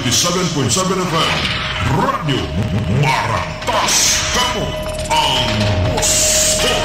97.7 FM Radyo Maratas Kapo ang gusto.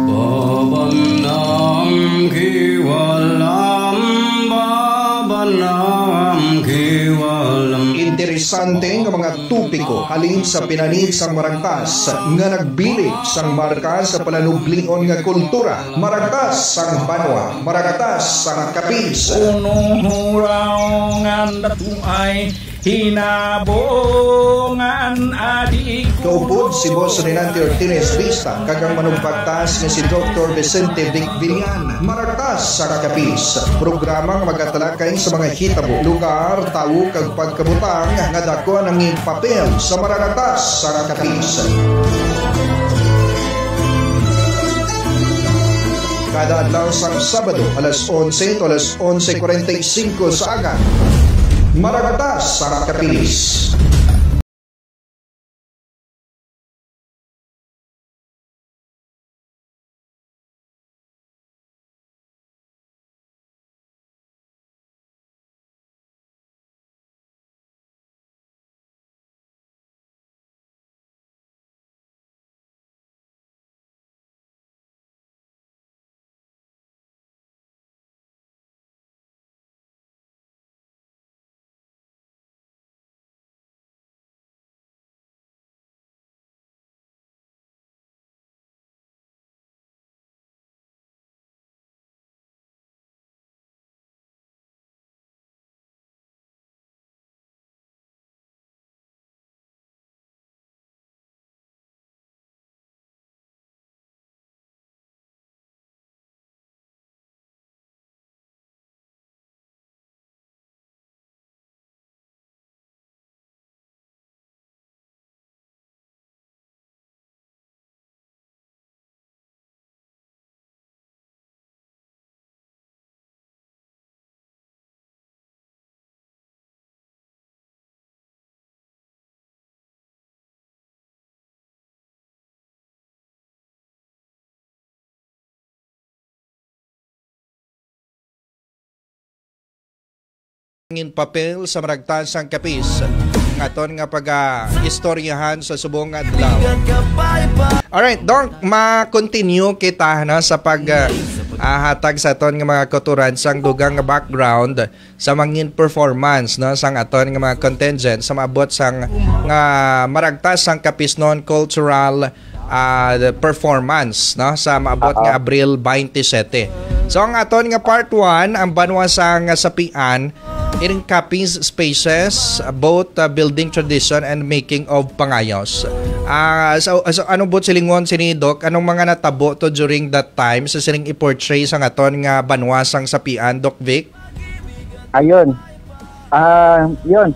Babanam kiwalam, babanam kiwalam. Interesante nga mga tupiko halin sa pinanig sang maragtas nga nagbilig sang marka sa palanublion nga kultura, maragtas sang banwa, maragtas sang kapis. Unong hurangan datuay hinabongan adik. Kaupod si Boss Renante Ortiz Vista kagang manugpagtas nga si Dr. Vicente Vic Villan, maragtas sang kapis. Programang magatalakay sa mga hitabo, lugar, tao kag pagkabutang nga dako ang papel sa maragtas sang kapis. Kada adlaw sa Sabado alas 11 to alas 11:45 sa aga, maragtas sang kapis. Ngin papel sa maragtas sang kapis aton nga pag-istoryahan sa subong adlaw. Alright, Dong, ma-continue kita na sa hatag sa aton nga mga kulturan sang dugang nga background sa mangin performance no sang aton nga mga contingent sa maabot sang nga maragtas sang kapis non cultural performance no sa maabot nga Abril 27. So ang aton nga part 1 ang banwa sang sapian in Capiz spaces, both building tradition and making of pangayos. So ano bot silingon sini Doc? Anong mga natabo to during that time sa siling i-portray sa aton nga banwasang sapian, Doc Vic? Ayun. Yun.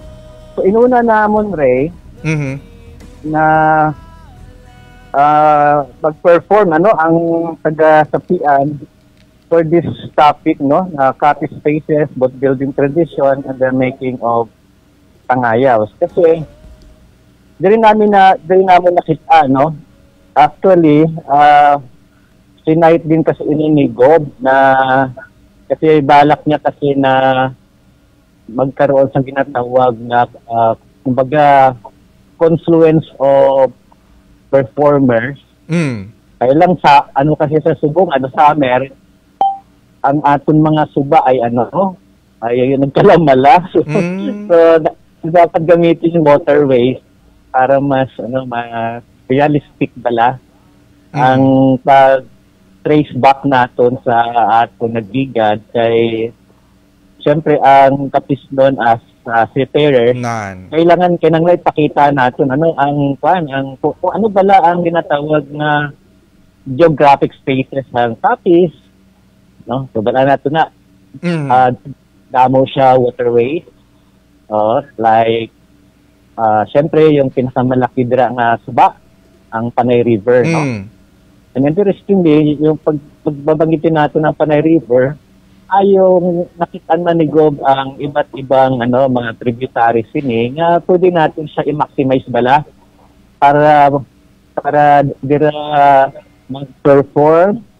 So inuna namon Ray na mag-perform ang taga-sapian for this topic, no, copy spaces, both building tradition and the making of pangayaws. Kasi diri namin nakita, no, actually sinayt din kasi ni Gob na kasi balak niya kasi na magkaroon sa ginatawag na kumbaga confluence of performers. Kaya lang sa kasi sa subong summer ang aton mga suba ay nagkalamala. So dapat gamitin yung waterways para mas realistic bala ang pag-trace back naton sa aton nagbigad kay siyempre ang kapis doon as seafarer kailangan kinanglan ipakita naton ano bala ang ginatawag na geographic spaces ng kapis. No, so bala nato na damo siya waterways, like syempre yung pinakamalaki dira nga suba ang Panay River, no. And interestingly yung pagbabanggitin nato ng Panay River ay yung nakita man ni Gob ang iba't ibang mga tributaries ini nga pwede natin siya i-maximize bala para dira mag-perform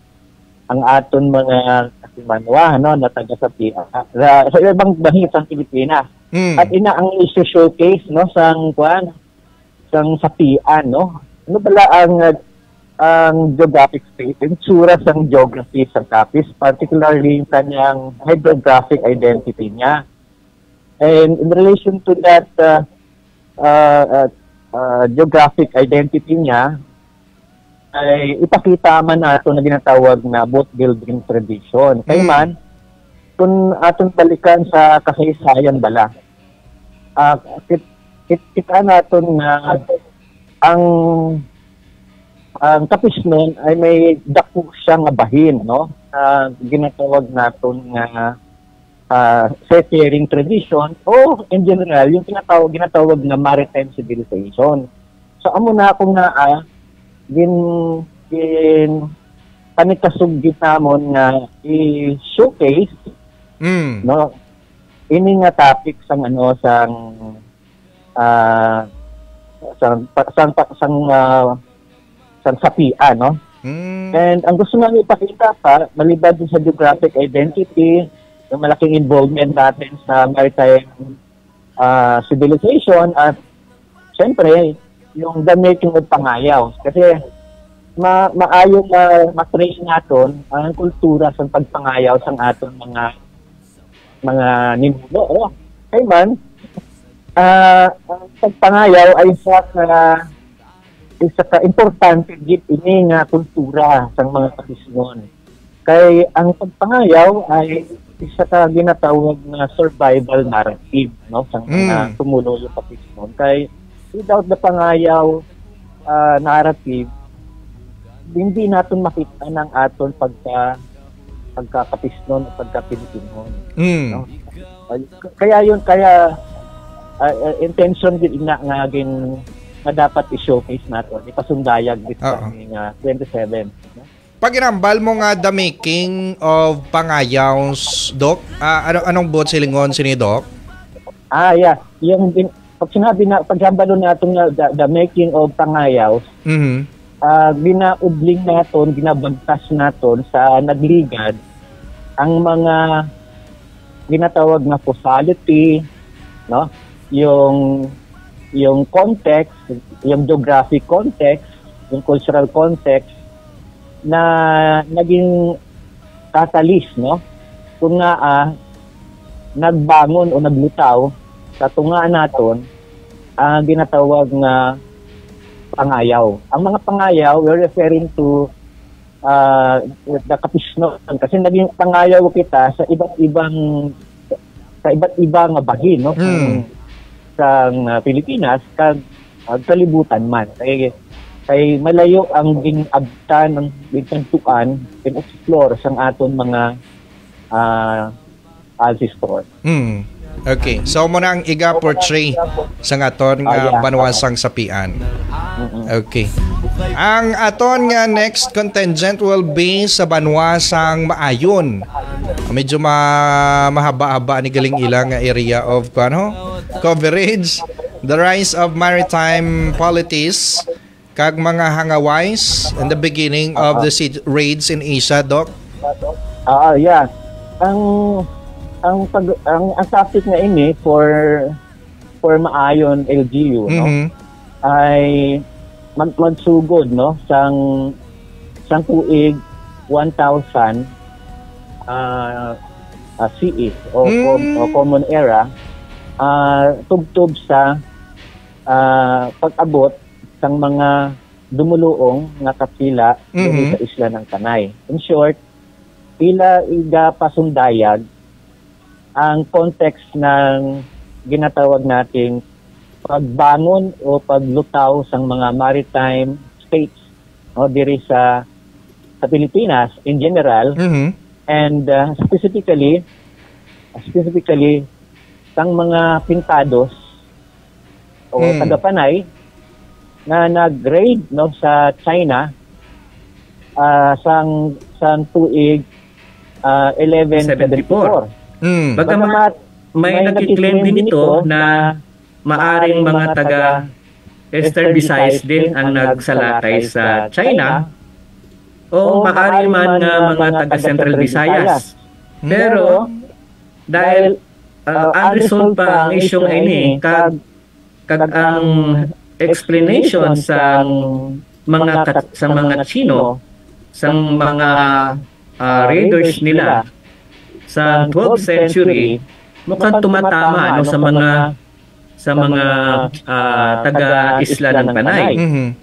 ang aton mga kasimanwa na taga-sapian sa ibang bahid sa Pilipinas. At ina ang i-showcase no sang sapian no. Ano bala ang geographic space, yung tsura sang geography sa Capiz, particularly yung kanyang hydrographic identity niya. And in relation to that geographic identity niya, ay ipakita man nato na ginatawag na boat building tradition. Kaya man, kung aton balikan sa kasaysayan bala, kita natin na ang Capiz nun ay may dako siyang bahin, no? Ginatawag natin nga seafaring tradition o in general yung ginatawag na maritime civilization. So amo na akong panikasuggit namon nga i-showcase no ini nga topic sang sang sapian, no? And ang gusto namin ipakita pa, maliban din sa geographic identity, yung malaking involvement natin sa maritime civilization at syempre, yung the making of pangayaw. Kasi maayong matrace natin ang kultura sa pagpangayaw sa aton mga ninuno. Kaya man, ang pagpangayaw ay isa ka importante git ini nga kultura sa mga Capiznon. Kay ang pagpangayaw ay isa ka ginatawag na survival narrative, no, sa mga tumulo yung Capiznon. Kay without the pangayaw narrative, hindi natin makita ng aton pagka-Capiznon o pagka-Pilipino. No? Kaya intention din nga na dapat i-showcase natin, ipasundayag dito ng 27. No? Pag inambal mo nga the making of pangayaws, Doc, anong buot silingon sini, Doc? Yeah. Paghambalo natin the making of pangayaws, ginaudling natin, ginabagtas natin sa nagligad ang mga ginatawag na causality, no? Yung context, yung geographic context, yung cultural context na naging catalyst, no? Kung nga nagbangon o naglutaw sa tungaan natin ang ginatawag na pangayaw. Ang mga pangayaw, we're referring to the Capiznon kasi naging pangayaw kita sa iba't ibang bahin, no? Sa Pilipinas kag kalibutan man. Kay malayo ang ginabtan ng bigtantuan in explore sang aton mga ancestors. Okay. So mo na ang iga-portray sa aton nga banwasang sapian. Okay. Ang aton nga next contingent will be sa banwasang Maayon. Medyo mahaba-haba ni galing ilang area of coverage. The rise of maritime polities kag mga hangaways and the beginning of the raids in Asia, Doc. Yeah. Ang topic na ini for Maayon LGU, no, ay magsugod, no, sang tuig 1000 CE o Common Era, tugtog sa pag-abot sang mga dumuluong nga kapila sa isla ng Tanay. In short, pila iga pasundayag ang context ng ginatawag nating pagbangon o paglutaw sang mga maritime states, no, diri sa Pilipinas in general, and specifically sang mga pintados o tagapanay na nag-raid, no, sa China sang tuig 1174. Bagamat may nakiklaim din ito na maaring mga taga Eastern Visayas din ang nagsalatay sa China o maaring man nga mga taga Central Visayas. Pero dahil unresolved pa ang isyong ini kag ang explanation sa mga Chino sa mga raiders nila sa 12th century mukhang tumatama sa mga taga-isla ng Panay.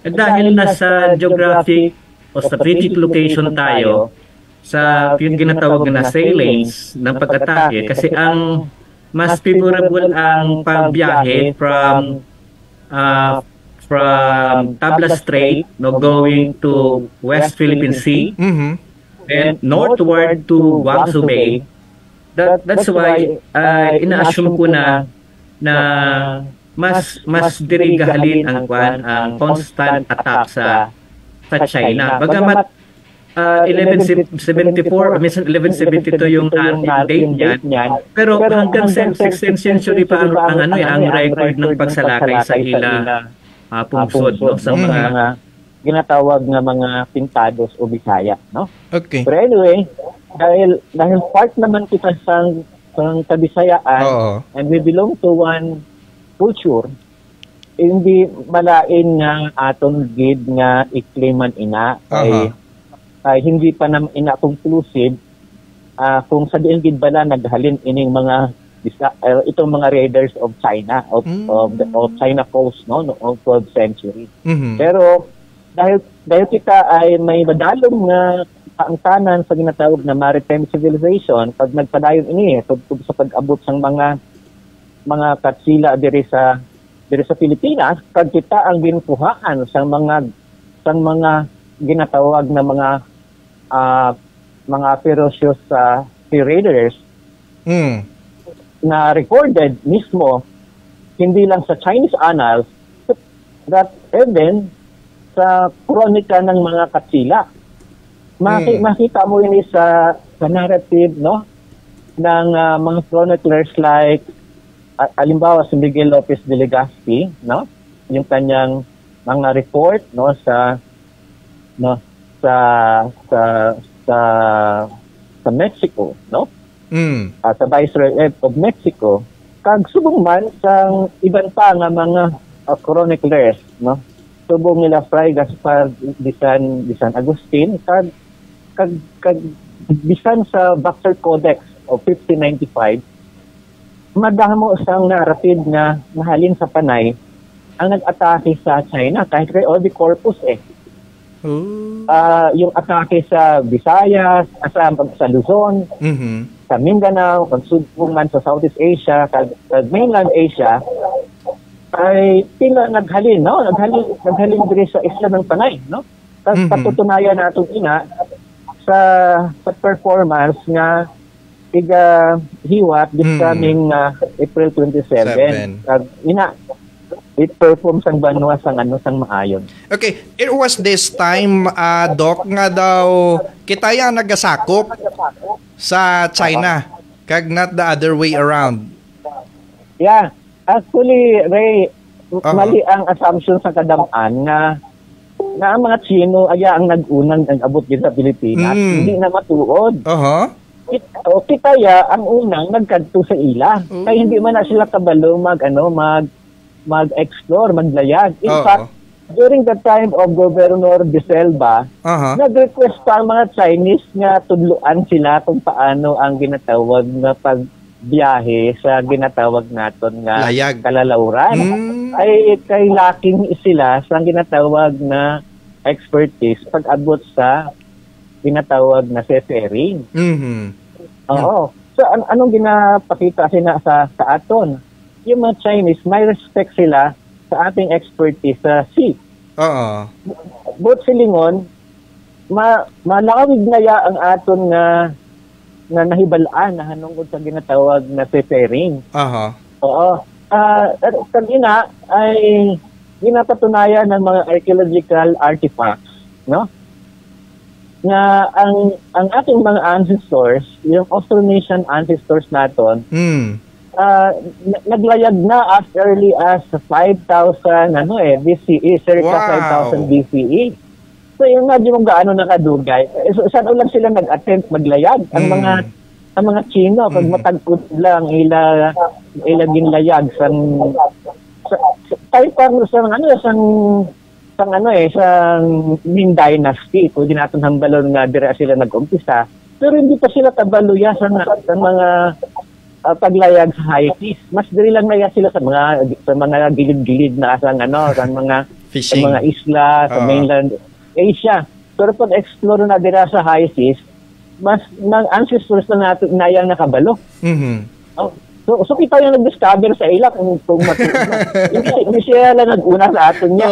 Dahil nasa geographic o strategic location tayo sa yung ginatawag na lanes ng pag-atake kasi ang mas favorable ang pagbiyahe from Tabla Strait going to West Philippine Sea and northward to Guangzhou Bay. That's why ina-assume ko na mas dirigahalin ang constant attack sa China. Bagamat 1174, minsan 1172 yung date niyan. Pero hanggang 16th century pa ang record ng pagsalakay sa ila pungsod sa mga ginatawag na mga pintados o Bisaya, no? Okay. Pero anyway, dahil part naman kita sa Kabisayaan and we belong to one culture, hindi malain nga aton gid nga i-claiman ina ay hindi pa naman ina-conclusive kung sa diin gid bala naghalin ining mga itong mga raiders of China of China coast no of 12th century. Pero dahil kita ay may madalom nga kaangtanan sa ginatawag na maritime civilization pag nagpadayon ini sa pag-abot sang mga katsila diri sa Pilipinas pag kita ang ginkuhaan sa mga ginatawag na mga ferocious sea raiders na recorded mismo hindi lang sa Chinese annals but even sa kronika ng mga katsila. Makita mo yun sa narrative no ng mga chroniclers like alimbawa si Miguel Lopez de Legazpi, no? Yung kanyang mga report no sa Mexico, no? Sa Viceroy of Mexico, kag subong man sa iban pa nga mga chroniclers, no? Subong nila Fray Gaspar de San Agustin kag bisan sa Baxter Codex of 1595 madamo sang narrative nga mahalin sa Panay ang nag-atake sa China kahit kay Odi Corpus yung atake sa Visayas, sa Luzon, sa Mindanao, subong man sa Southeast Asia, kag mainland Asia ay tila naghalin diri sa isla ng Panay, no? Patutunayan natin ina sa performance nga hiwat this coming April 27. It performs ang banwa sang maayon. Okay, it was this time Doc nga daw kitaya nagasakop sa China kag not the other way around. Yeah. Actually, Ray, mali ang assumption sa kadamaan na ang mga Chino aya ang nag-unang nag-abot dito sa Pilipinas. Hindi na matuod. Kitaya ang unang nagkadto sa ila. Kaya hindi man na sila kabalo mag-explore, maglayag. In fact, during the time of Governor de Selva, nag-request pa ang mga Chinese nga tudluan sila kung paano ang ginatawag na pagbiyahe sa ginatawag naton nga layag. Kalalauran. Ay kay laking sila sa ginatawag na expertise pag-abot sa ginatawag na seafaring. Oo. So anong ginapakita sila sa aton? Yung mga Chinese, may respect sila sa ating expertise sa sea. Both silingon, malawig na ya ang aton na nahibalaan na hanungod sa ginatawag na seafaring. Oo. Kanina ay ginapatunayan ng mga archaeological artifacts, no? Na ang ating mga ancestors, yung Austronesian ancestors naton, naglayag na as early as 5,000 BCE, circa 5,000 BCE. So imagine mo gaano nakadugay. Saan lang sila nag-attempt maglayag? Ang mga mga Chino kag matagpod lang ila ginlayag sang type parang sa Ming Dynasty ko dinaton hambalon nga dire sila nag-umpisa pero hindi pa sila tabaluya sa mga paglayag sa high seas. Mas diri lang naya sila sa mga gilid-gilid na sang mga Fishing. sa mga isla sa mainland Asia. Pero pag explore na dira sa high seas, mas ancestors na natin nayang nakabalo. So kita yung nag-discover sa ila kung hindi siya lang nag-una sa atin niya.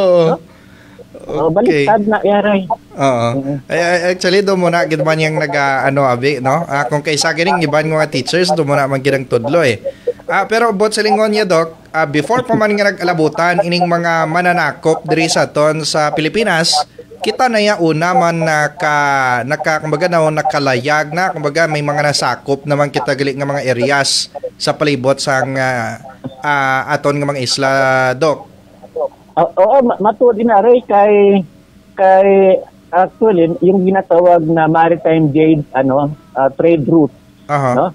Okay. Baliktad na yaray. Oo. Actually, doon muna ginaman yung abi, no? Kung kaysa kining iban mga teachers, doon muna magirang tudlo eh. Pero bot sa lingon niya, Doc, before pa man nga nag-alabutan, ining mga mananakop diri sa ton sa Pilipinas, kita na ya una man nakalayag na, kumbaga may mga nasakop naman kita gali nga mga areas sa palibot sang aton nga mga isla, Doc. Oo, matuod na rin kay actually yung ginatawag na maritime jade trade route, no?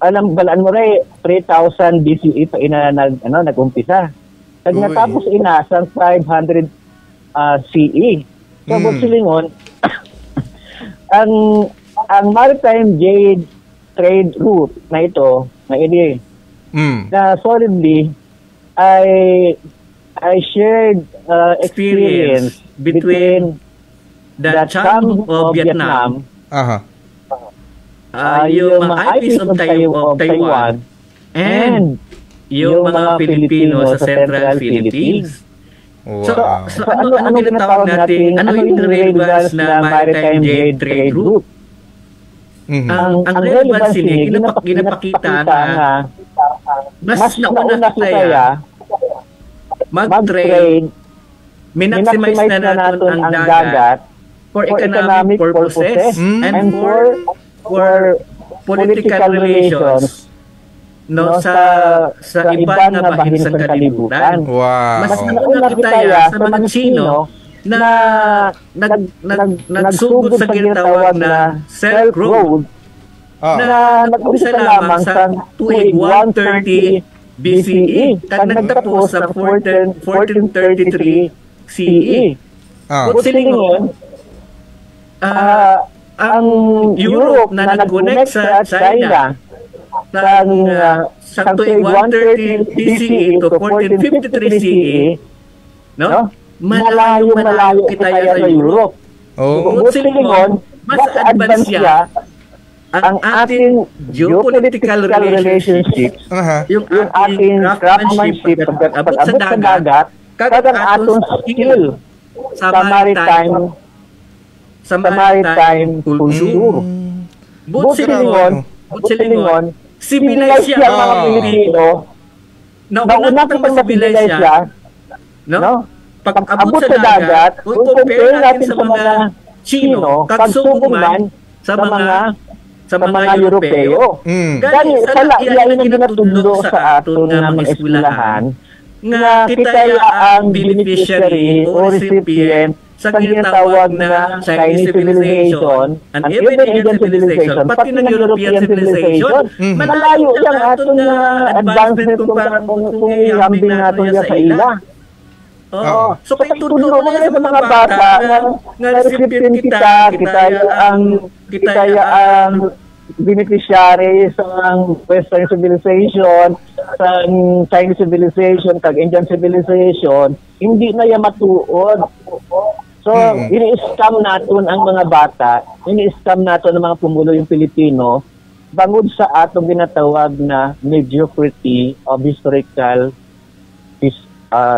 Balaan mo rin 3000 BCE pa nag-umpisa. Pag natapos sa 500 CE. So silingon ang maritime jade trade route na ito na ini na solidly I shared experience between the Cham of Vietnam, yung mga IPs of Taiwan, and yung mga Pilipino sa Central Philippines. Wow. So ano ginatawag natin? Ano yung relevance na maritime jade trade route? Ang relevance niya, ginapakita na mas nauna kaya mag-trade, minmaximize na natin ang dagat for economic purposes and for political relations sa iba na bahin sa kalibutan. Wow. Mas nauna kita sa mga Chino na nagsugod sa ginatawag na Silk Road na nag-umpisa lamang sa tuig 130 BCE kag nagtapos sa 1433 CE. Silingon, ang Europe na nag-connect sa China sa tuig 130 BCE to 1453 CE, no? Malayo kita sa Europe. Silingon, mas advance siya ang ating geopolitical relationship, yung ating craftsmanship pag-abot sa dagat, kag ang atong skill sa maritime culture. But silingon, civilize siya ang mga Pilipino, nauna pa pag-civilize siya, no? Pag-abot sa dagat, kung compare natin sa mga Chino, kagsugong man sa mga Europeo. Gani sala iyan ang ginatudlo sa aton nga mga eskwelahan nga kita ang beneficiary o recipient sa ginatawag na Chinese civilization and even Indian civilization, pati ng European civilization. Malayo lang aton nga advancement kung ihambing natin sa ila. So kay tutulong na sa mga bata nga recipient kita ang beneficiary sa Western civilization, sa Chinese civilization, tag Indian civilization, hindi na yan matuod. So, ini-scam natin ang mga bata, ini-scam natin ang mga pumulo yung Pilipino, bangod sa atong ginatawag na mediocrity of historical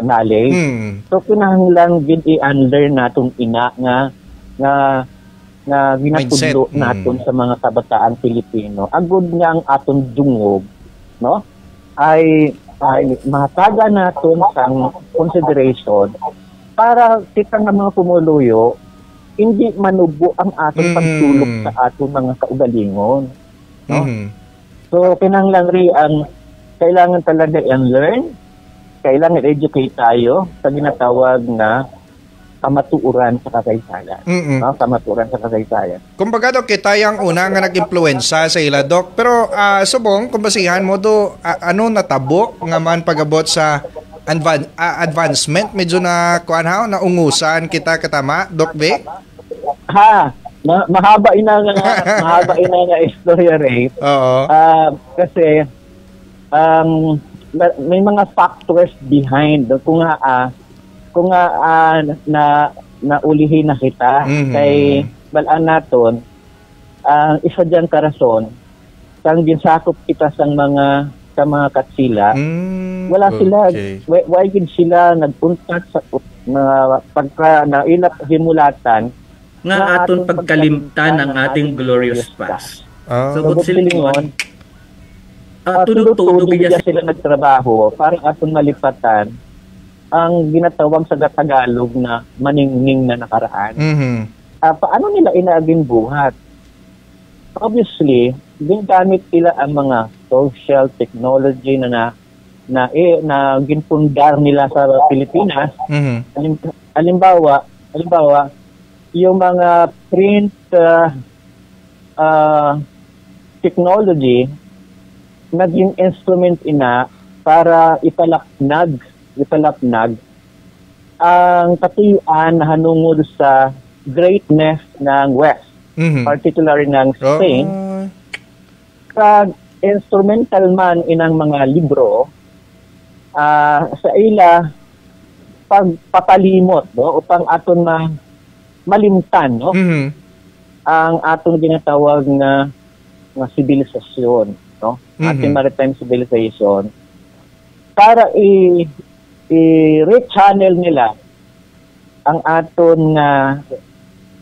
knowledge. So, kinahanglan i-unlearn natong ina nga ginatudlo naton sa mga kabataan Pilipino. Agud nga ang aton dungog, no? Ay mahataga naton sang consideration para kita nga mga pumuluyo hindi manubo ang atong pagtulog sa atong mga kaugalingon, no? So kinahanglan ri ang kailangan talaga i-learn, kailangan educate tayo sa ginatawag na kamatuuran sa kasaysayan. No? Kamatuuran sa kasaysayan. Kumbaga do kita yung una nga nag-impluwensa sa ila Doc, pero subong kung basihan mo do ano natabo nga man pagabot sa advancement medyo na kuan ha na ungusan kita katama Doc Vic? Mahaba ina nga istorya, Ray. Oo. Kasi may mga factors behind kung ulihin na kita kay balaan naton isa diyan ka rason sang ginsakop kita sa mga katsila. Wala sila why gid sila nagpunta sa pagka nailap himulatan nga aton pagkalimtan ang ating glorious past. So but silingon tudog-tudog sila nagtrabaho para aton malipatan ang ginatawag sa Tagalog na maningning na nakaraan. Paano nila inaagin buhat? Obviously, gingamit nila ang mga social technology na ginpundar nila sa Pilipinas. Halimbawa, yung mga print technology naging instrument para ipalapnag ang katuyuan na hanungod sa greatness ng West, particularly ng Spain. Kag instrumental man inang mga libro sa ila pagpapalimot upang aton malimtan ang atong ginatawag na sibilisasyon, ating maritime civilization, para i-rechannel nila ang aton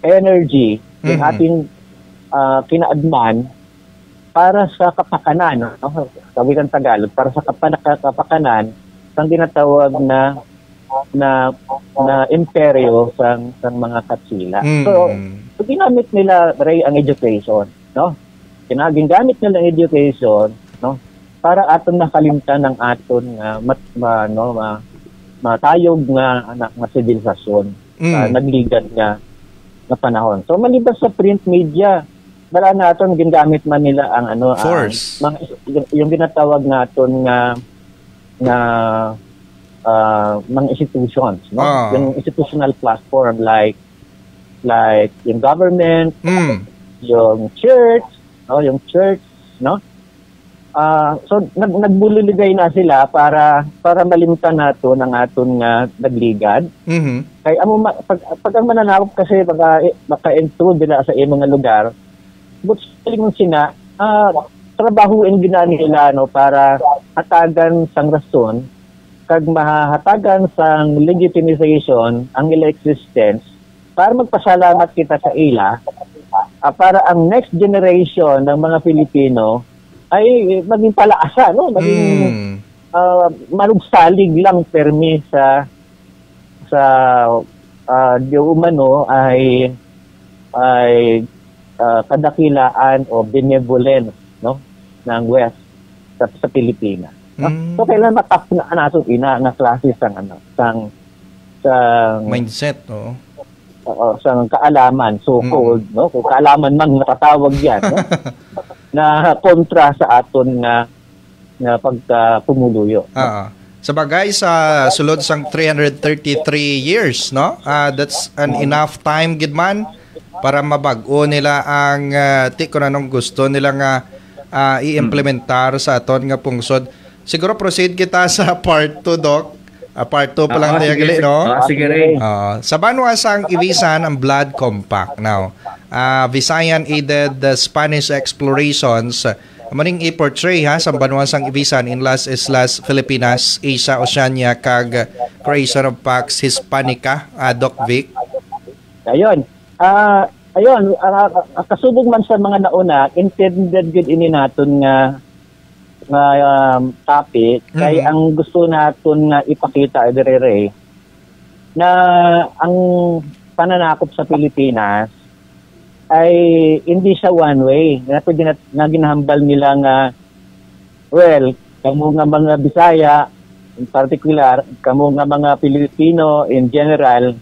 energy, yung ating kinaadman para sa kapakanan, sabitan Tagalog, para sa kapakanan ang ginatawag na imperyo sang mga katsila. So ginamit nila ang education, ginagamit nila ang education, para aton nakalimtan ng aton matayog nga sibilisasyon, nagligad nga na panahon. So maliban sa print media, wala naton ginagamit man nila ang yung ginatawag naton nga mga institutions, yung institutional platform like yung government, yung church, so nagbuliligay na sila para malimtan nato ng aton nga nagligad. Kay pag ang mananakop kasi baka intrude nila sa imong nga lugar, but saling sina trabahuin ginanila para hatagan sang rason kag mahatagan sang legitimization ang ila existence para magpasalamat kita sa ila para ang next generation ng mga Pilipino ay maging palaasa, maging malugsalig lang permi sa di umano ay kadakilaan o benevolence ng West sa Pilipinas. So kailan matap na nato na klase sang mindset, sang kaalaman, so-called, kung kaalaman man natatawag yan, na kontra sa aton na pagpumuluyo. Sa bagay sa sulod sang 333 years, that's an enough time gidman para mabag-o nila ang kung anong gusto nila nga i-implementar sa aton nga pungsod. Siguro proceed kita sa part 2, Doc. Part 2 pa lang tayo gali, Sige rin. Sa banwa sang ibisan ang Blood Compact. Now, Visayan aided the Spanish explorations maning i-portray sa banwa sang ibisan in Las Islas Filipinas, Asia, Oceania, kag creation of Pax Hispanica, Doc Vic. Ayun. Kasubog man sa mga nauna, intended good ini naton nga topic kay ang gusto naton nga ipakita dire na ang pananakop sa Pilipinas ay hindi siya one way. Na ginahambal nila nga kamo nga mga Bisaya in particular, kamo nga mga Pilipino in general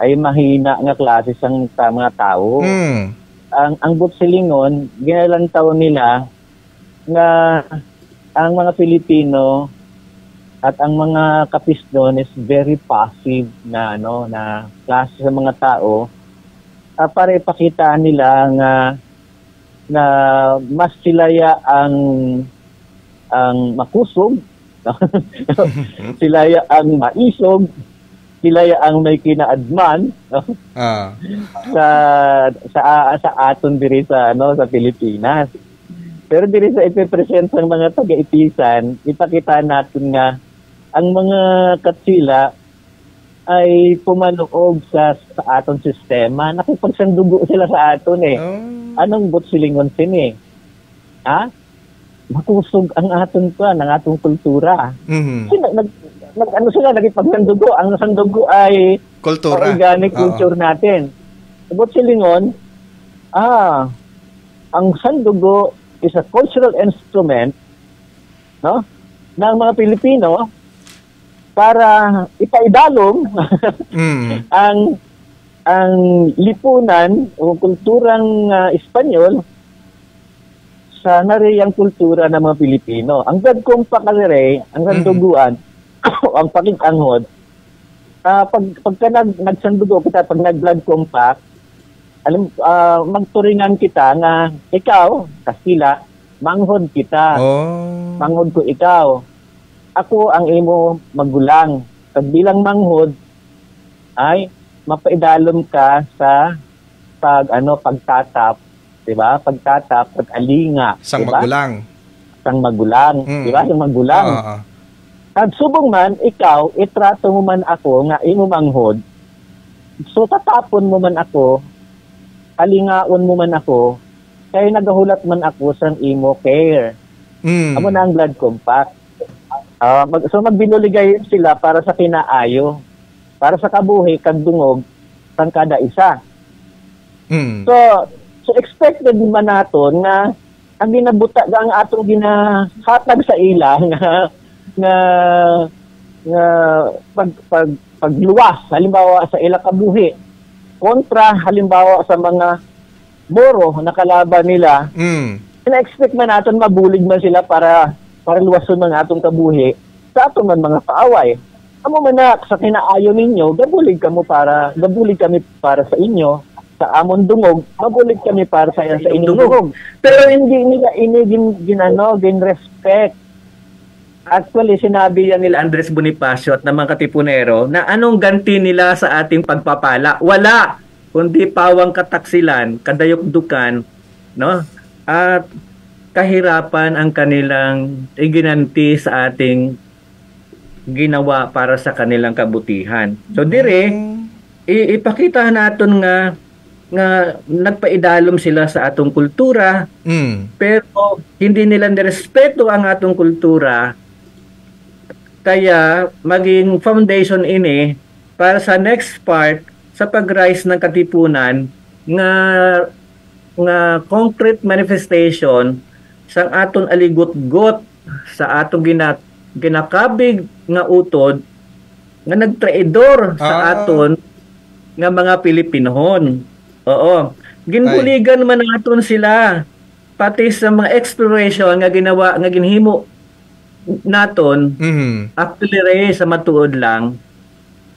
ay mahina nga klase sang mga tao. Ang Butsilingon, ginalantaw nila nga ang mga Pilipino at ang mga kapis doon is very passive na na klase sa mga tao para ipakita nila na mas silaya ang makusog, silaya ang maisog, silaya ang may kinaadman sa aton diri sa sa Pilipinas. Pero diri sa ipipresent ng mga taga-itisan, ipakita natin nga ang mga katsila ay pumanuog sa aton sistema. Nakipagsandugo sila sa aton Anong Butsilingon sini? Makusog ang aton ang atong kultura. Sila nagipagsandugo. Ang sandugo ay kultura. Organic culture natin. Butsilingon, ang sandugo is a cultural instrument ng mga Pilipino para ipaidalom ang lipunan o kulturang Espanyol sa nariyang kultura ng mga Pilipino. Ang gagkumpa kalire, ang sanduguan, ang pakikanghod, pagka nagsandugo kita, pag nag-blood compact, magturingan kita nga ikaw, Kastila, manghod kita. Manghod ko ikaw. Ako ang imo magulang. Bilang manghod ay mapaidalom ka sa pagtatap, 'di ba? Pagtatap, pag-alinga, sang diba? magulang. 'Di ba? Sang magulang. At subong man ikaw itrato mo man ako nga imo manghod. So tatapon mo man ako, alingaon mo man ako, kaya nagahulat man ako sa imo care. Amo na ang blood compact. So magbinuligay sila para sa kinaayo, para sa kabuhi kag dungog sang kada isa. So expected man naton nga ang ginabuta ang atong ginahatag sa ila nga pagluwas halimbawa sa ila kabuhi kontra halimbawa sa mga Moro na kalaban nila, na-expect man natin mabulig man sila para luwason man atong kabuhi sa ato man mga paaway. Amo man na sa kinaayo ninyo, gabulig kami para sa inyo. Sa amon dungog, mabulig kami para sa inyong dungog. Pero hindi nila gin-respect. Actually, sinabi yan nila Andres Bonifacio at ng mga Katipunero na anong ganti nila sa ating pagpapala? Wala! Kundi pawang kataksilan, kadayok-dukan, no? At kahirapan ang kanilang iginanti sa ating ginawa para sa kanilang kabutihan. So dire, ipakita natin nga nagpaidalom sila sa atong kultura, pero hindi nila nirespeto ang atong kultura, kaya maging foundation ini para sa next part sa pag-rise ng Katipunan nga concrete manifestation sa aton aligot-got sa atong ginakabig nga utod nga nagtraidor sa aton nga mga Pilipinohon. Oo. Ginbuligan man naton sila pati sa mga exploration nga ginawa nga ginhimo naton. Actually sa matuod lang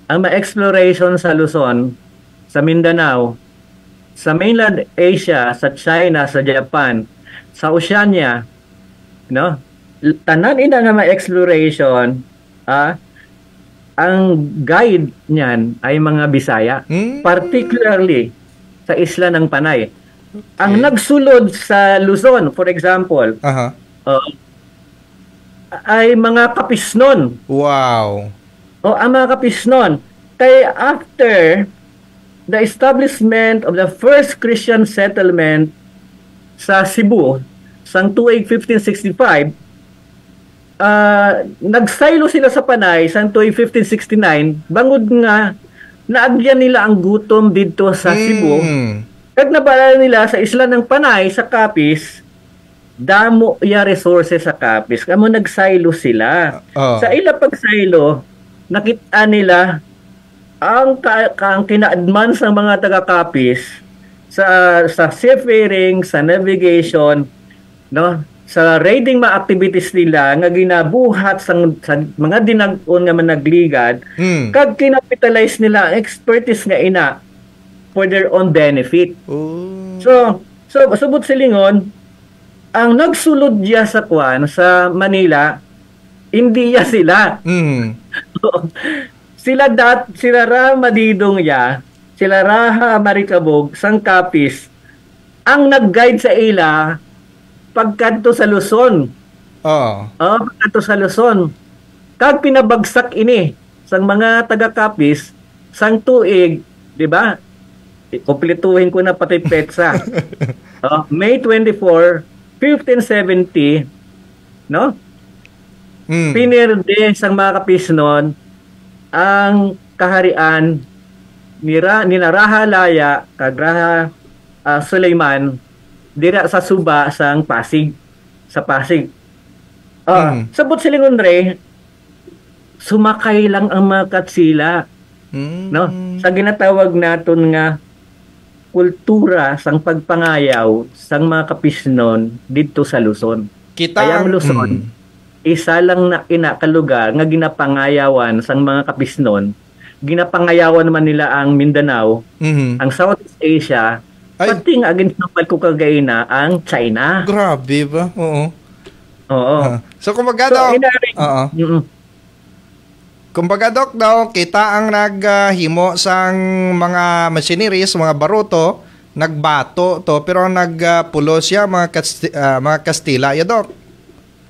ang mga exploration sa Luzon, sa Mindanao, sa mainland Asia, sa China, sa Japan, sa Oceania, no? Tanan ina nga mga exploration, ang guide niyan ay mga Bisaya, particularly sa isla ng Panay. Ang nagsulod sa Luzon, for example, ay mga Kapisnon. Wow. Ang mga Kapisnon. Kaya after the establishment of the first Christian settlement sa Cebu, sang tuig 1565, nagsaylo sila sa Panay sang tuig 1569, bangod nga naagyan nila ang gutom dito sa Cebu. Kag nabala nila sa isla ng Panay sa Capiz, damo ya resources sa Capiz. Kamo nagsaylo sila. Sa ila pagsaylo, nakita nila ang kinaadman sa mga taga-Capiz sa seafaring, sa navigation, no, sa raiding mga activities nila nga ginabuhat sa mga dinag-on nga managligad, kag kinapitalize nila ang expertise nga ina for their own benefit. So subot silingon, ang nagsulod diya sa sa Manila, hindi ya sila. Sila ra madidong ya, sila ra marikabog sang Capiz ang nag-guide sa ila pagkadto sa Luzon. Pagkadto sa Luzon. Kag pinabagsak ini sang mga taga-Capiz sang tuig, di ba? Kumpletuhin ko na pati petsa. May 24, 1570, no? Pinirde sang mga Capiz noon ang kaharian ni Raha Laya kag Raha Sulaiman dira sa Suba sang Pasig, sa Pasig. Sabot silingon re, sumakay lang ang mga Katsila, no, sa ginatawag naton nga kultura sang pagpangayaw sang mga Capisnon didto sa Luzon. Kaya ang Luzon, isa lang na kinakalugar nga ginapangayawan sang mga Capisnon. Ginapangayawan man nila ang Mindanao, ang Southeast Asia, pati nga agin sampal ko kagaina ang China. Grabe ba? Oo. So kumbaga daw, kumbaga daw, kita ang naghimo sang mga machineries, mga baruto, nagbato to, pero nagpulo siya mga Kastila, ya Dok.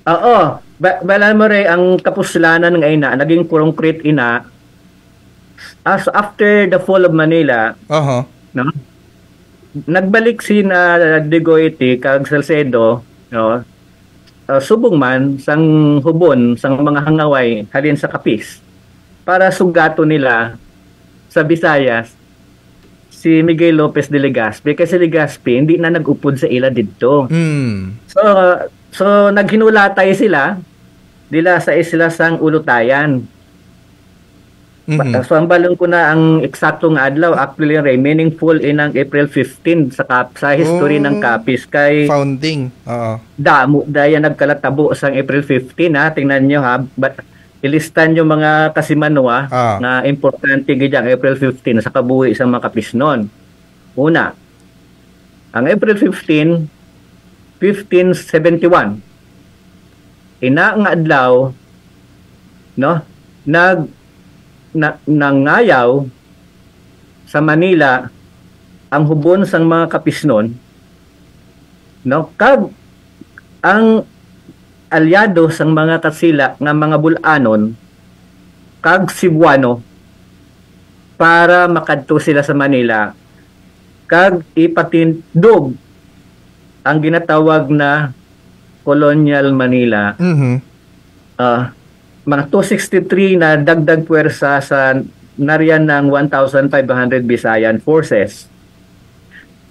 Oo. Bala mo rin, ang kapuslanan ng ina, naging concrete ina, as after the fall of Manila, no? Nagbalik si na Digoiti kag Salcedo, no? Subong man sang hubon sang mga hangaway halin sa Capiz para sugato nila sa Visayas si Miguel Lopez de Legazpi, kasi Legazpi hindi na nag-upod sa ila didto. So naghinulatay sila dila sa isla sang Ulutayan. So ang balon ko na ang eksaktong adlaw, actually meaningful inang April 15 sa history ng Capiz kay founding. Damo daya nagkalatabo sang April 15 ha. Tingnan niyo ha. Ilistan yung mga kasimanwa na importante gid ang April 15 sa kabuhi sa mga Capisnon. Una, ang April 15, 1571. Ina nga adlaw, no, nangayaw sa Manila ang hubon sang mga Capisnon, no, kag ang aliado sang mga Katsila nga mga Bulanon kag Cebuano para makadto sila sa Manila kag ipatindog ang ginatawag na Colonial Manila. Mga 263 na dagdag puwersa sa nariyan ng 1,500 Visayan forces.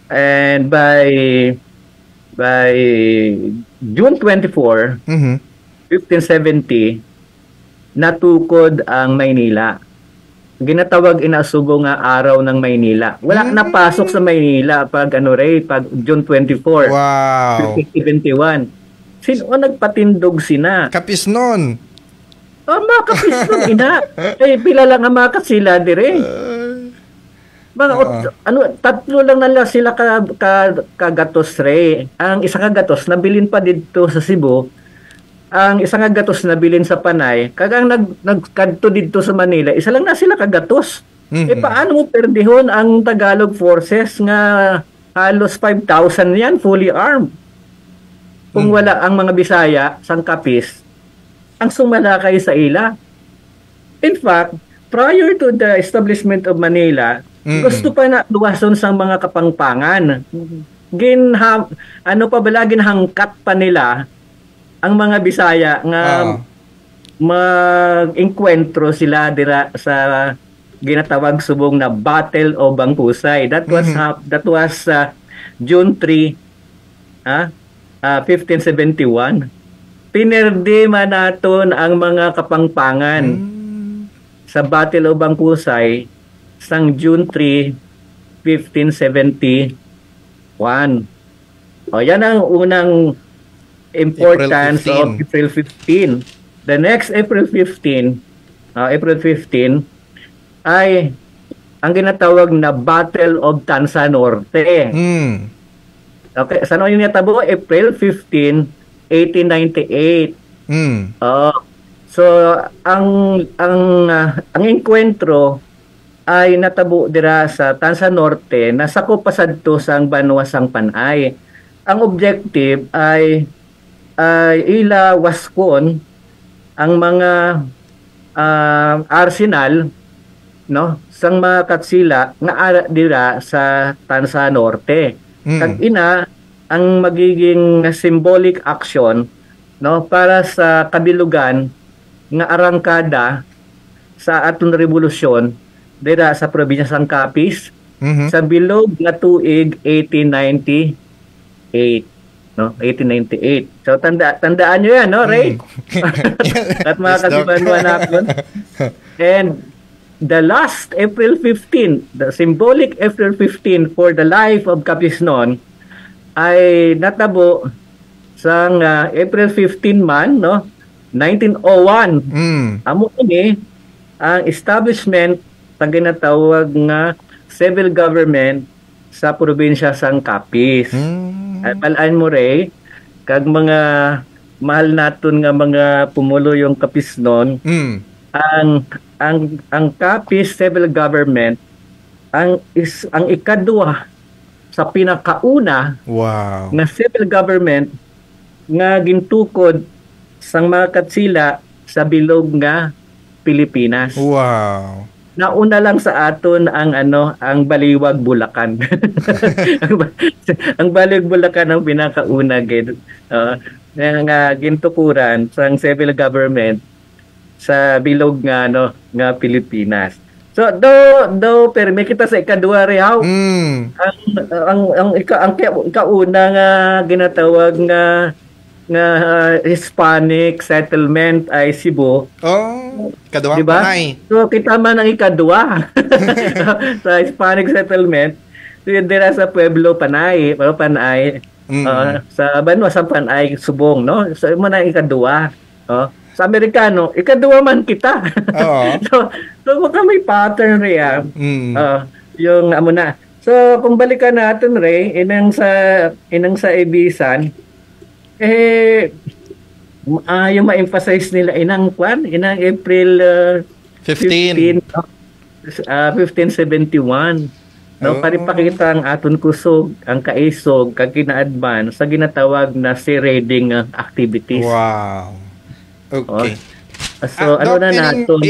And by June 24, 1570, natukod ang Maynila. Ginatawag inasugo nga araw ng Maynila. Wala napasok sa Maynila pag pag June 24, 1571. Sino nagpatindog sina? Capisnon. Mga Capisnon ina. Pila lang ang mga Katsila dire. Mga tatlo lang nala sila kagatos re. Ang isa kagatos nabilin pa dito sa Cebu. Ang isa kagatos nabilin sa Panay. Kagang nagkadto dito sa Manila, isa lang na sila kagatos. Paano mo perdihon ang Tagalog forces nga halos 5,000 yan fully armed? Kung wala ang mga Bisaya sang Capiz ang sumalakay sa ila. In fact, prior to the establishment of Manila, gusto pa na luwason sang mga kapangpangan. Ginhangkat pa nila ang mga Bisaya nga mag-enkwentro sila dira sa ginatawag subong na Battle of Bangkusay. That was June 3, 1571. Pinerde man naton ang mga kapangpangan sa Battle of Bangkusay sang June 3, 1571. Yan ang unang importance of April 15. The next April 15 ay ang ginatawag na Battle of Tansa Norte. Okay, saan yung natabo? April 15, 1898. So ang enkwentro ay natabo dira sa Tansa Norte na sakop pasadto sang Banwa sang Panay. Ang objective ay ila waskon ang mga arsenal, no, sang mga katsila nga ara dira sa Tansa Norte. Kag ina ang magiging symbolic action, no, para sa kabilugan nga arangkada sa aton revolusyon dira sa probinsya sang Capiz sa bilog nga tuig 1898. No, 1898. So tandaan nyo yan, no, Ray? At mga kasibanwa natin. And the last April 15, the symbolic April 15 for the life of Capiznon ay natabo sang April 15 man, no, 1901. Amo ini ang establishment sa ginatawag nga civil government sa probinsya sang Capiz. At palaan mo, Ray, kag mga mahal naton nga mga pumulo yung Capiznon, ang Capiz civil government ang ikadua sa pinakauna na civil government nga gintukod sang mga katsila sa bilog nga Pilipinas. Wow. Nauna lang sa aton ang Baliwag Bulacan. ang Baliwag Bulacan ang pinakauna gid. Nga gintukuran sang civil government sa bilog nga nga Pilipinas. So do permi kita sa ikadua rehaw. Ang ikauna nga ginatawag nga Hispanic settlement ay Cebu. Kadua diba? Panay. So kita man ang ikadua sa Hispanic settlement dira sa Pueblo Panay, sa Banwa sa Panay, Subong, no? So mo na ikadua. Sa Amerikano, ikadua man kita. so baka may pattern riya. Yung amo na. So kung balikan natin, Ray, inang sa Ibisan, yung ma-emphasize nila inang April 15, 1571. No, paripakita ang aton kusog, ang kaisog, kag kina-advance sa ginatawag na sea raiding activities. Wow. Okay. So ano na nato,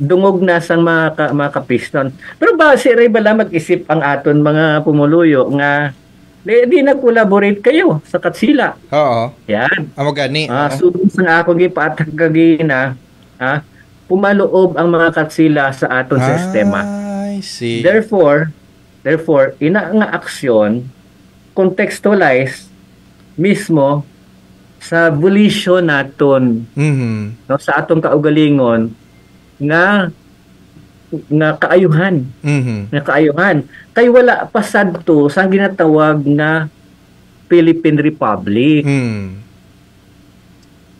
dungog na sang mga Capiznon. Pero ba si Ray bala mag-isip ang aton mga pumuluyo nga di nag-collaborate kayo sa katsila. Oo. Yan. Amo gani. Subong sa akong gipatag kagina, pumaloob ang mga katsila sa aton sistema. I see. Therefore, ina nga aksyon contextualize mismo sa volition naton. No, sa atong kaugalingon nga kaayuhan. Nga kaayuhan. Kay wala pa sadto sa ginatawag na Philippine Republic.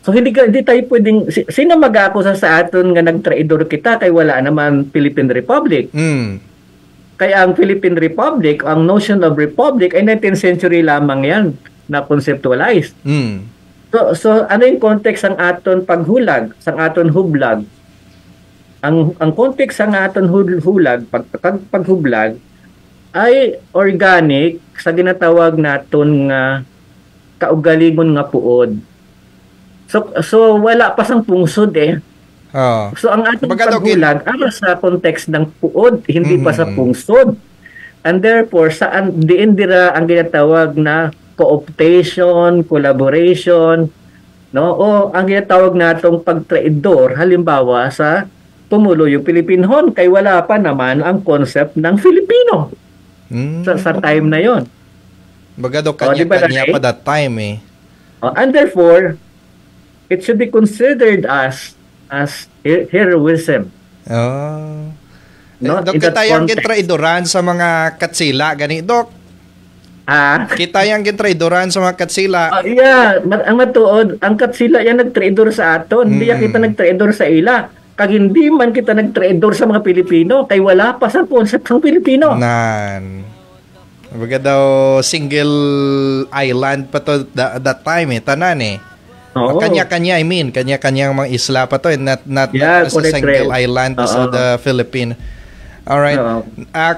So hindi tayo pwedeng sino mag-ako sa aton nga nagtraidor kita kay wala naman Philippine Republic. Kaya ang Philippine Republic, ang notion of republic ay 19th century lamang yan na conceptualized. So ano yung context ang aton paghulag, sang aton hublag? Ang context ang aton hulag, paghublag ay organic sa ginatawag naton nga kaugalingon nga puod. So wala pa sang pungsod So ang ating paghulag ay sa context ng puod, hindi pa sa pungsod. And therefore, saan diin dira ang ginatawag na cooptation, collaboration, no? O ang ginatawag natong pagtraidor, halimbawa sa tumulo yung Pilipinhon, kay wala pa naman ang concept ng Filipino sa time na yon. Baga daw kanya-kanya pa that time and therefore, it should be considered as heroism. no? Dok, In that kita yung context. traidoran sa mga katsila. Gani, Dok. Kita yung traidoran sa mga katsila. Ang matuod, ang katsila yan nag-traidor sa aton. Hindi kita nag-traidor sa ila. Kag hindi man kita nag-traidor sa mga Pilipino, kay wala pa sa concept ng Pilipino. Baga daw single island pa to that time tanan Oo. Kanya-kanya, kanya-kanyang mga isla pa to not as a single island sa the Philippines. Alright.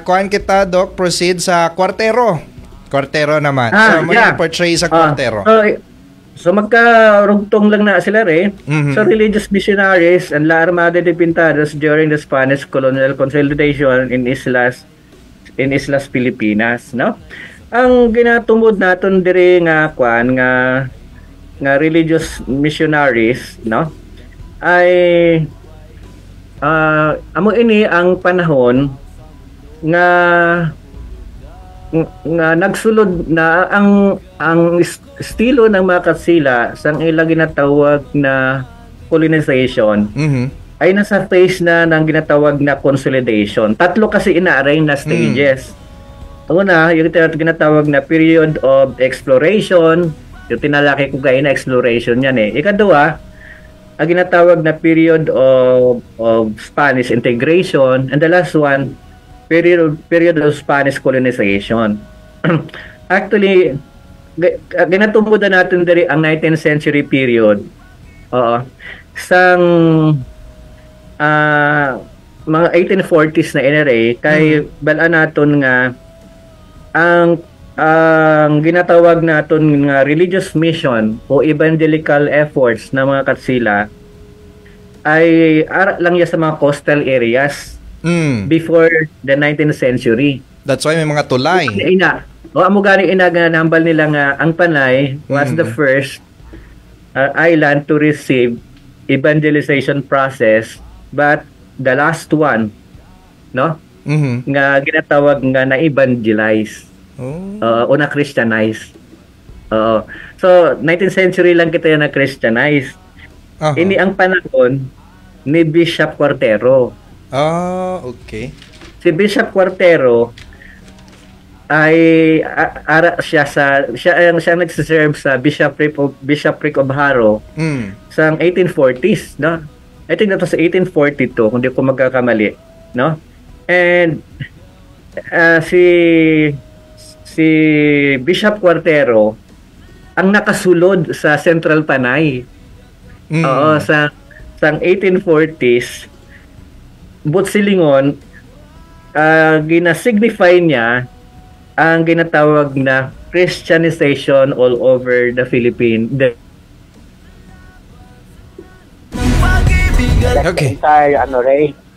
Kuhan kita, Doc, proceed sa kwartero. Kwartero naman. So, portray sa kwartero. So magkarugtong lang na sila So religious missionaries and La Armada de Pintados during the Spanish colonial consolidation in Islas Pilipinas, no? Ang ginatumod naton diri nga nga religious missionaries, no? Ay amo ini ang panahon nga nagsulod na ang estilo ng mga katsila sang ilang ginatawag na colonization ay nasa phase na ng ginatawag na consolidation. Tatlo kasi inaaray na stages. Una, yung ginatawag na period of exploration, yung tinalaki ko kayo na exploration yan Ikadua, ang ginatawag na period of Spanish integration, and the last one, period of Spanish colonization. Actually, ginatumudan natin diri ang 19th century period. Sang mga 1840s na NRA kay balaan naton nga ang ginatawag naton nga religious mission o evangelical efforts ng mga katsila ay ara lang ya sa mga coastal areas. Before the 19th century. That's why may mga tulay. Amo gani nambal nila nga ang Panay was the first island to receive evangelization process, but the last one, no? Nga ginatawag nga na evangelize. O na Christianize. So 19th century lang kita na Christianize. Ini ang panahon ni Bishop Cuartero. Okay. Si Bishop Cuartero ay siya nagse-serve sa Bishopric of Haro sa 1840s, no? I think that was 1842 kung di ko magkakamali, no? And si Bishop Cuartero ang nakasulod sa Central Panay. Sa 1840s Butsilingon, ginasignify niya ang ginatawag na Christianization all over the Philippines. Okay. Entire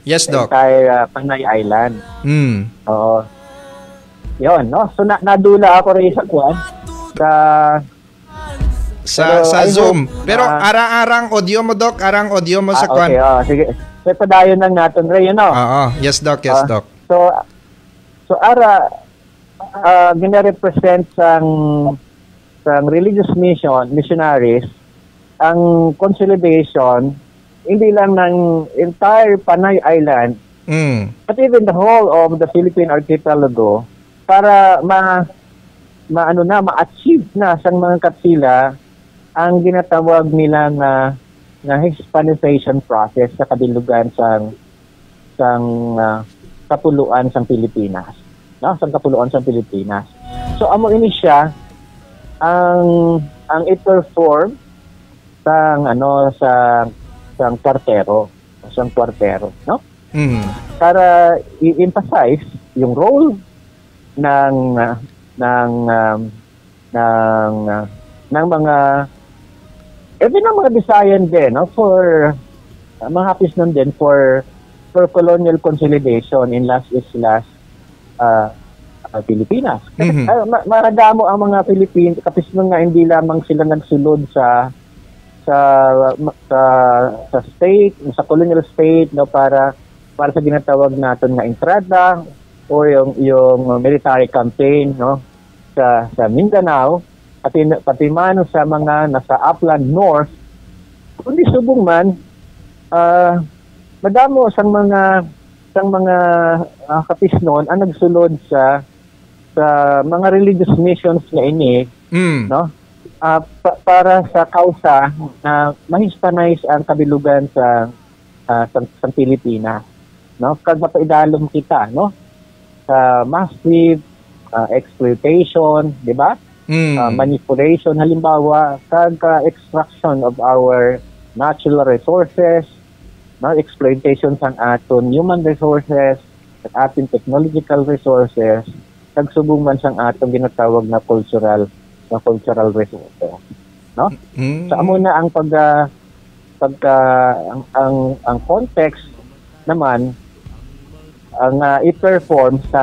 Yes, Doc. Entire Panay Island. Oo. Yun, no? So nadula ako rin sa kwan sa Zoom. Pero arang audio mo, Doc, arang audio mo sa kwan. Okay, sige. So padayon lang natin rin, no? Yes, Doc, yes, Doc. So gina-represent sang religious missionaries ang consolidation hindi lang ng entire Panay Island but even the whole of the Philippine archipelago para ma-achieve na sang mga katsila ang ginatawag nila na Hispanization process sa kabilugan sang kapuluan sang Pilipinas, no? Sang kapuluan sang Pilipinas. So amo ini siya ang i-perform sang kwartero, no? Para i-emphasize yung role ng mga even ng mga Bisayan din, no, for mga hapis nun din for colonial consolidation in Las Islas Pilipinas. Maradamo ang mga Pilipino kapis nun nga hindi lamang sila nagsulod sa state, sa colonial state, no, para sa ginatawag natin na entrada or yung military campaign, no, sa Mindanao at pati man sa mga nasa Upland North, kundi subong man madamo sang mga sang mga kapisnon ang nagsulod sa mga religious missions nga ini, no? Para sa kausa na ma-hispanize ang kabilugan sa Pilipinas, no? Kag mapaidalom kita, no? Sa massive exploitation, di ba? Manipulation, halimbawa, kag extraction of our natural resources, no? Exploitation sa aton human resources, at ating technological resources, kag subong man sang aton ginatawag na cultural resources, no? So amo na ang ang context naman ang i-perform sa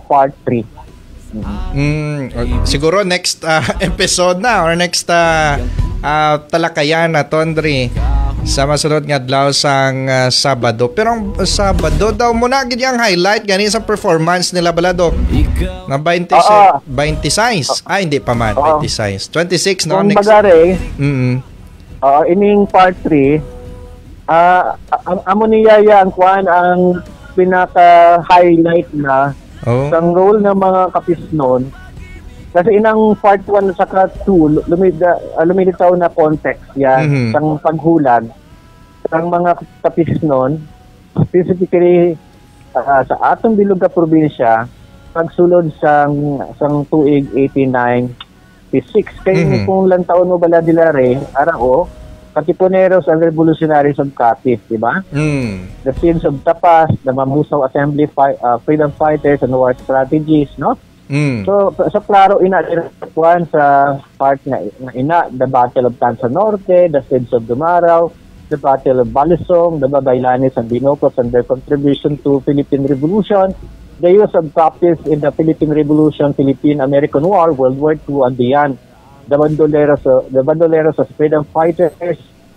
part 3. Siguro next episode na or next talakayan na Tondri sa masunod nga adlaw sang Sabado. Pero ang Sabado daw muna gid ang highlight gani sa performance nila Baladok. Na 26. Hindi pa man 26. 26 no next. Bagare. Ining part 3 amo niyaya ang kuan ang pinaka-highlight na sang role ng mga kapisnon. Kasi inang part 1 sa 2 lumilitaw na context yan sang paghulan ng mga kapisnon, specifically sa atong bilog ka probinsya pagsulod sang tuig 1896 kay kung lang taon mo bala dilare arao Katipuneros and Revolutionaries of Capiz, di ba? The Sins of Tapas, the Mambusaw Assembly, Freedom Fighters and War Strategies, no? So, sa klaro inakuan sa part na ina, the Battle of Tansa Norte, the Sins of Dumaraw, the Battle of Balisong, the Babaylanes and Binocos and their contribution to Philippine Revolution, the use of Capiz in the Philippine Revolution, Philippine-American War, World War II and beyond, the bandoleros of freedom fighters,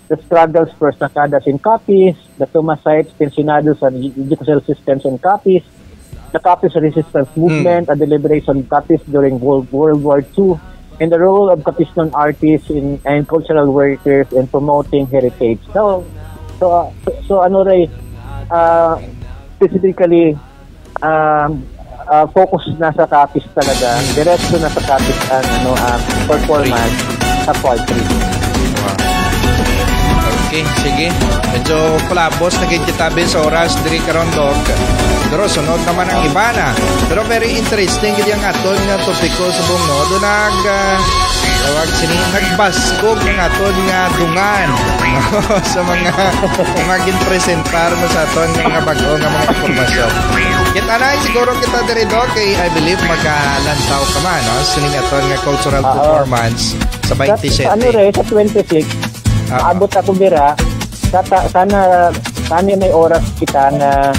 the struggles for sacadas in Capiz, the Tomasites, pensionados and judicial systems in Capiz, the Capiz resistance movement and the liberation of Capiz during World War II, and the role of Capiznon artists and cultural workers in promoting heritage. So ano ray, specifically, focus na sa Capiz talaga, diretso na sa Capiz ang performance sa part 3. Okay, sige. Medyo palabos naging kitabin sa oras diri karon Dok. Pero sunod naman ang iba na. Pero very interesting gid ang aton nga topiko sa buong no. Do tawag sini nagbaskog ng aton nga dungan sa mga ginpresentar mo sa aton nga bago nga mga impormasyon. Kita na siguro kita diri Dok kay I believe magkalantaw ka man no sining aton nga cultural performance sa 27. Ano re sa 26 abot ako bira sana may oras kita na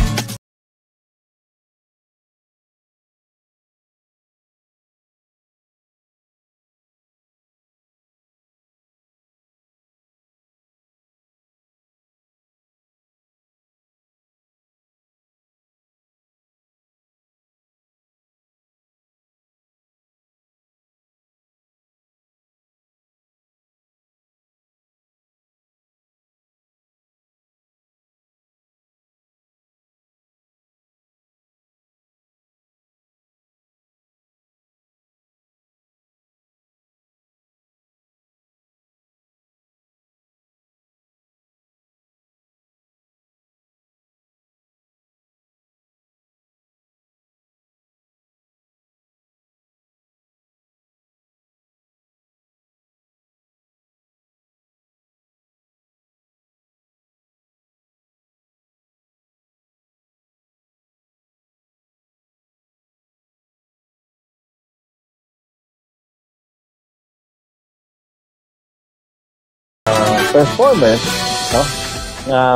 performance, no?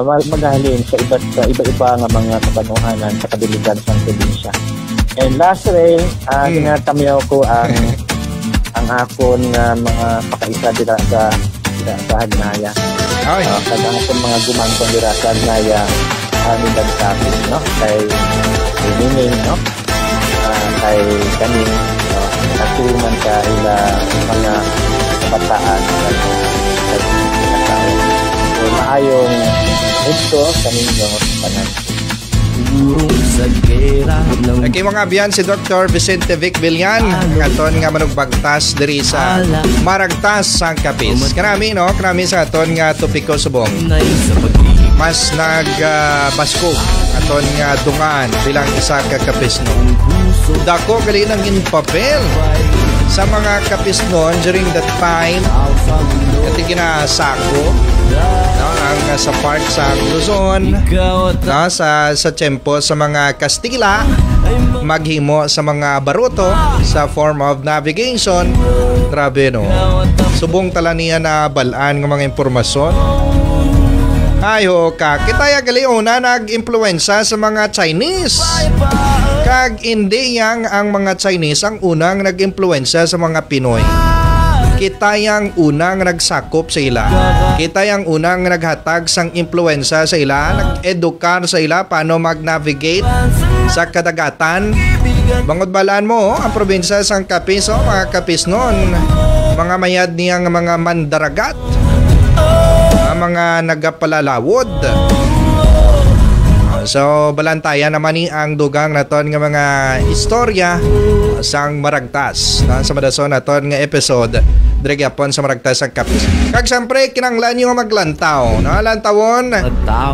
Magahalin sa iba-iba nga mga kabanuhanan sa kabiligan sa probinsya. And last ray, tinatamyaw ko ang akon mga pakaisa dira sa Hagnaya. Kadang akong mga gumangkon dira sa Hagnaya amin dan Capiz, no? Kay Nining, no? Kay kaning, no? Natulungan ka ila mga kabataan at maayong ito sa ninyo kanan. Okay mga biyan si Dr. Vicente Vic Villan aton nga manugbagtas diri sa Maragtas sang Kapis. Kanami no, kanami sa aton nga topiko subong. Mas nagbasko aton nga dungan bilang isa ka kapisno. Dako gali nang papel sa mga kapisnon during that time kati ginasako no, ang sa park sa Luzon no, sa tempo sa mga Kastila maghimo sa mga baruto sa form of navigation. Grabe no, subong tala niya na balaan ng mga impormasyon. Ayo ka, kitaya gali una nag-impluensya sa mga Chinese. Kag hindi yang ang mga Chinese ang unang nag-impluensya sa mga Pinoy. Kita yang unang nagsakop sa ila. Kita yang unang naghatag sang impluensya sa ila, nag-edukar sa ila paano mag-navigate sa kadagatan. Bangod balaan mo ang probinsya sang Kapis, mga Kapis noon, mga mayad niyang mga mandaragat, mga nagapalalawod. So balantayan naman ni ang dugang naton nga mga istorya sang Maragtas sa madason naton nga episode dire gyapon sa Maragtas sang Kapis. Kag syempre kinanglan nyo maglantaw no, lantawon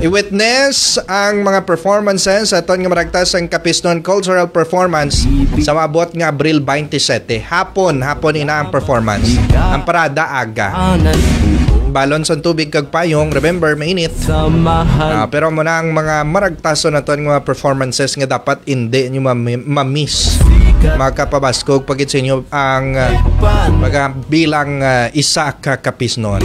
i-witness ang mga performances sa aton nga Maragtas sang Kapis non cultural performance sa maabot nga Abril 27 hapon ina ang performance. Ang parada aga balon sa tubig kag payong, remember mainit. Pero muna ang mga maragtaso na to ng mga performances nga dapat hindi nyo ma-miss. Makapabaskog pagit sa inyo ang bilang isa ka kapisnon.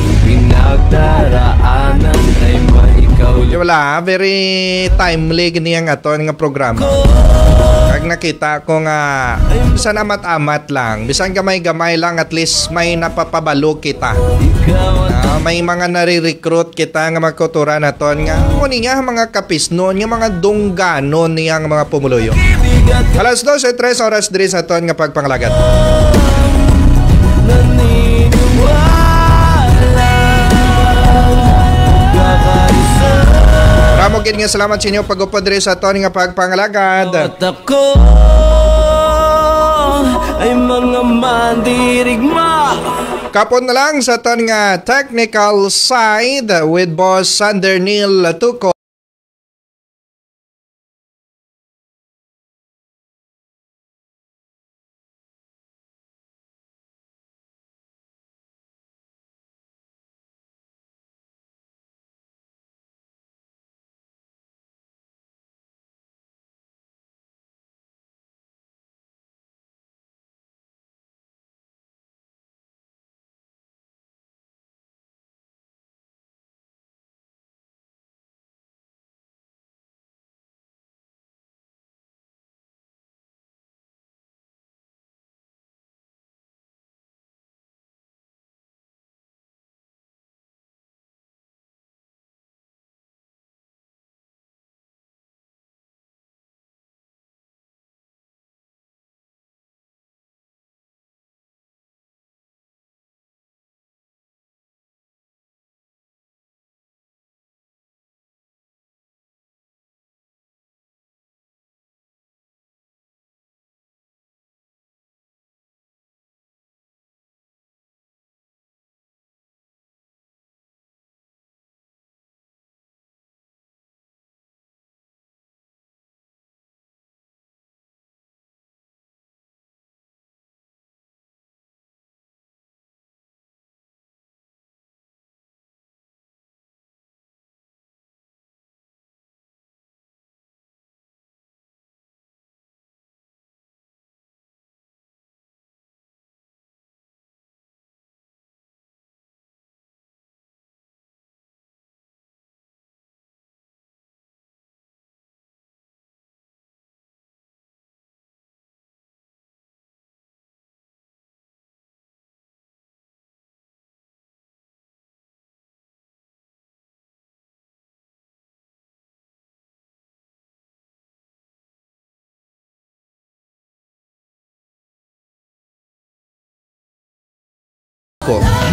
Wala, very timely ganyan nga to nga programa. Kag nakita ko nga bisan amat-amat lang, bisan gamay-gamay lang, at least may napapabalo kita. May mga nare-recruit kita nga magkutura na ton nga muni nga mga kapisnon, nga mga dungganon niyang mga pumuluyo. Alas 12:03 oras diri sa ton nga pagpanglagat. Maramog nga salamat sa inyo pag-upod diri sa ton nga pagpanglagat. Ako ay mga mandirigma. Kapon na lang sa ton nga technical side with Boss Sander Neil Tuco.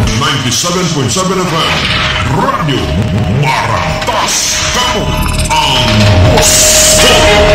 97.7 FM, Radio Maratas, Kapo ang Gusto.